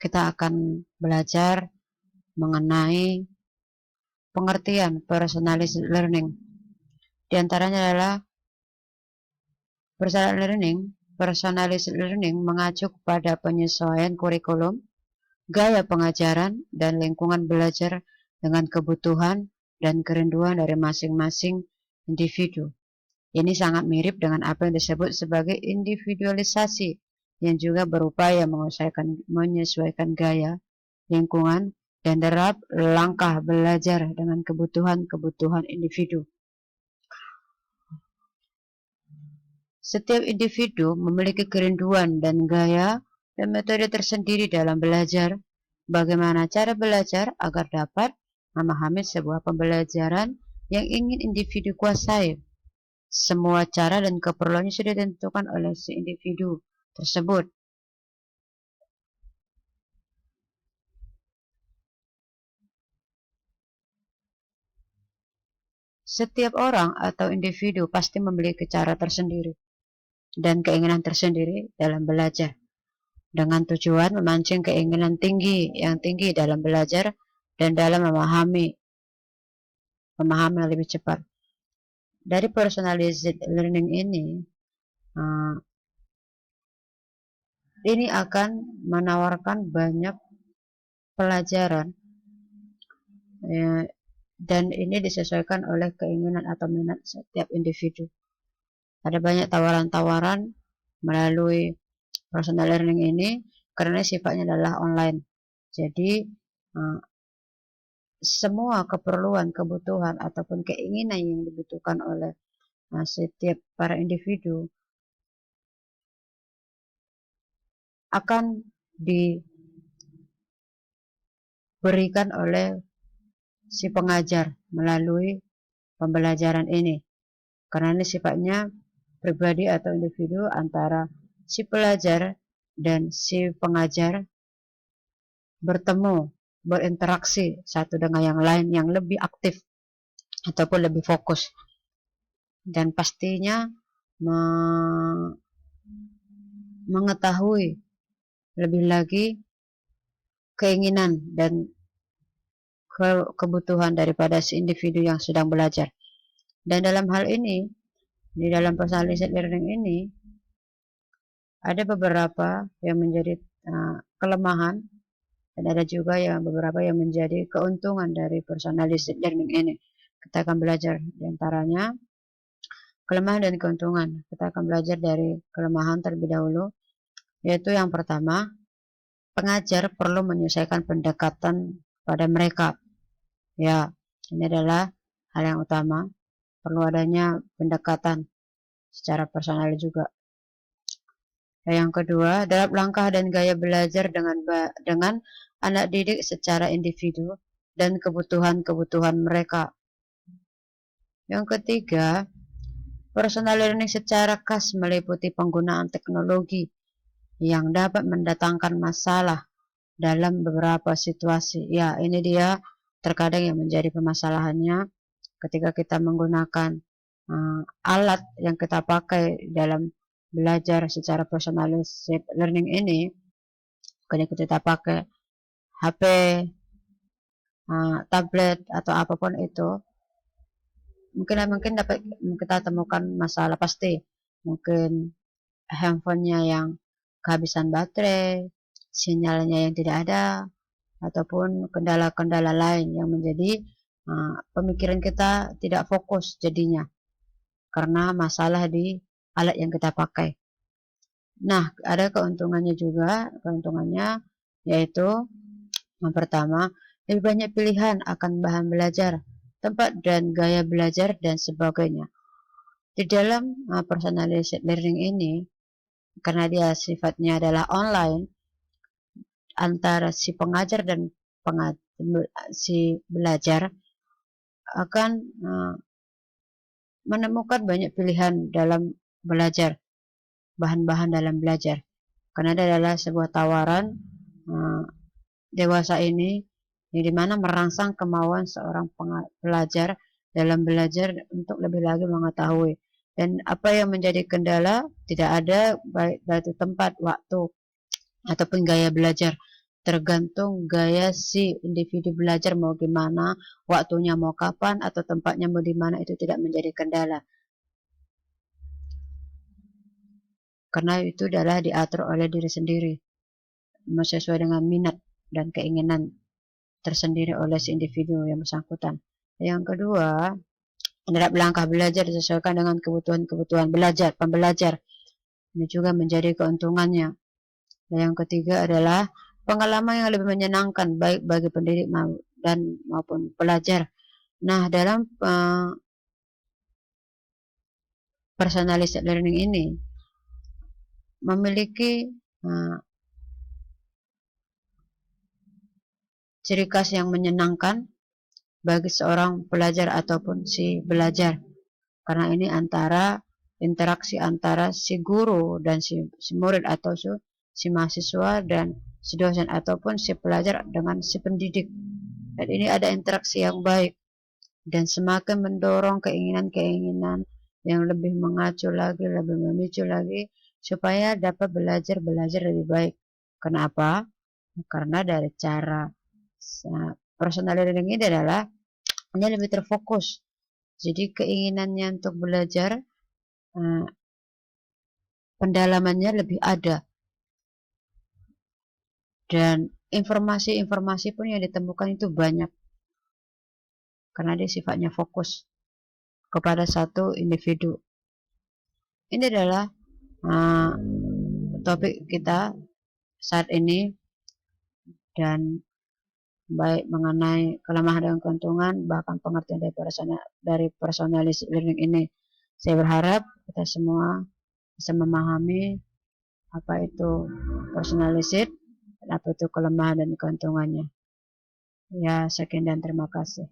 kita akan belajar mengenai pengertian personalized learning. Di antaranya adalah personalized learning mengacu kepada penyesuaian kurikulum, gaya pengajaran, dan lingkungan belajar dengan kebutuhan dan kerinduan dari masing-masing individu. Ini sangat mirip dengan apa yang disebut sebagai individualisasi, yang juga berupaya menyesuaikan gaya, lingkungan, dan derap langkah belajar dengan kebutuhan individu. Setiap individu memiliki kerinduan dan gaya dan metode tersendiri dalam belajar. Bagaimana cara belajar agar dapat memahami sebuah pembelajaran yang ingin individu kuasai? Semua cara dan keperluannya sudah ditentukan oleh si individu tersebut. Setiap orang atau individu pasti memiliki cara tersendiri dan keinginan tersendiri dalam belajar, dengan tujuan memancing keinginan yang tinggi dalam belajar dan dalam memahami lebih cepat. Dari personalized learning ini akan menawarkan banyak pelajaran dan ini disesuaikan oleh keinginan atau minat setiap individu. Ada banyak tawaran-tawaran melalui personal learning ini karena sifatnya adalah online. Jadi semua keperluan, kebutuhan ataupun keinginan yang dibutuhkan oleh setiap para individu akan diberikan oleh si pengajar melalui pembelajaran ini, karena ini sifatnya pribadi atau individu antara si pelajar dan si pengajar bertemu, berinteraksi satu dengan yang lain yang lebih aktif ataupun lebih fokus, dan pastinya mengetahui lebih lagi keinginan dan kebutuhan daripada si individu yang sedang belajar. Dan dalam hal ini, di dalam personalized learning ini ada beberapa yang menjadi kelemahan dan ada juga beberapa yang menjadi keuntungan dari personalized learning ini. Kita akan belajar di antaranya kelemahan dan keuntungan. Kita akan belajar dari kelemahan terlebih dahulu, yaitu yang pertama, pengajar perlu menyesuaikan pendekatan pada mereka. Ya, ini adalah hal yang utama. Perlu adanya pendekatan secara personal juga. Yang kedua, dalam langkah dan gaya belajar dengan anak didik secara individu dan kebutuhan mereka. Yang ketiga, personal learning secara khas meliputi penggunaan teknologi yang dapat mendatangkan masalah dalam beberapa situasi. Ya, ini dia terkadang yang menjadi permasalahannya ketika kita menggunakan alat yang kita pakai dalam belajar secara personalized learning ini. Ketika kita pakai HP, tablet atau apapun itu, mungkin dapat kita temukan masalah pasti. Mungkin handphonenya yang kehabisan baterai, sinyalnya yang tidak ada, ataupun kendala-kendala lain yang menjadi pemikiran kita tidak fokus jadinya karena masalah di alat yang kita pakai. Nah, ada keuntungannya juga. Keuntungannya yaitu yang pertama, lebih banyak pilihan akan bahan belajar, tempat dan gaya belajar dan sebagainya. Di dalam personalized learning ini, karena dia sifatnya adalah online, antara si pengajar dan si belajar akan menemukan banyak pilihan dalam belajar, bahan-bahan dalam belajar, karena dia adalah sebuah tawaran dewasa ini yang dimana merangsang kemauan seorang pelajar dalam belajar untuk lebih lagi mengetahui. Dan apa yang menjadi kendala tidak ada, baik itu tempat, waktu, ataupun gaya belajar. Tergantung gaya si individu belajar mau gimana, waktunya mau kapan, atau tempatnya mau di mana, itu tidak menjadi kendala. Karena itu adalah diatur oleh diri sendiri, sesuai dengan minat dan keinginan tersendiri oleh si individu yang bersangkutan. Yang kedua, menerap langkah belajar disesuaikan dengan kebutuhan pembelajar. Ini juga menjadi keuntungannya. Dan yang ketiga adalah pengalaman yang lebih menyenangkan baik bagi pendidik dan maupun pelajar. Nah, dalam personalized learning ini memiliki ciri khas yang menyenangkan bagi seorang pelajar ataupun si belajar. Karena ini interaksi antara si guru dan si murid atau si mahasiswa dan si dosen ataupun si pelajar dengan si pendidik. Dan ini ada interaksi yang baik dan semakin mendorong keinginan-keinginan yang lebih mengacu lagi, lebih memicu lagi supaya dapat belajar lebih baik. Kenapa? Karena dari cara personal learning ini adalah ini lebih terfokus. Jadi keinginannya untuk belajar, pendalamannya lebih ada. Dan informasi-informasi pun yang ditemukan itu banyak. Karena dia sifatnya fokus kepada satu individu. Ini adalah topik kita saat ini, dan baik mengenai kelemahan dan keuntungan bahkan pengertian dari personalized learning ini. Saya berharap kita semua bisa memahami apa itu personalized dan apa itu kelemahan dan keuntungannya. Ya, sekian dan terima kasih.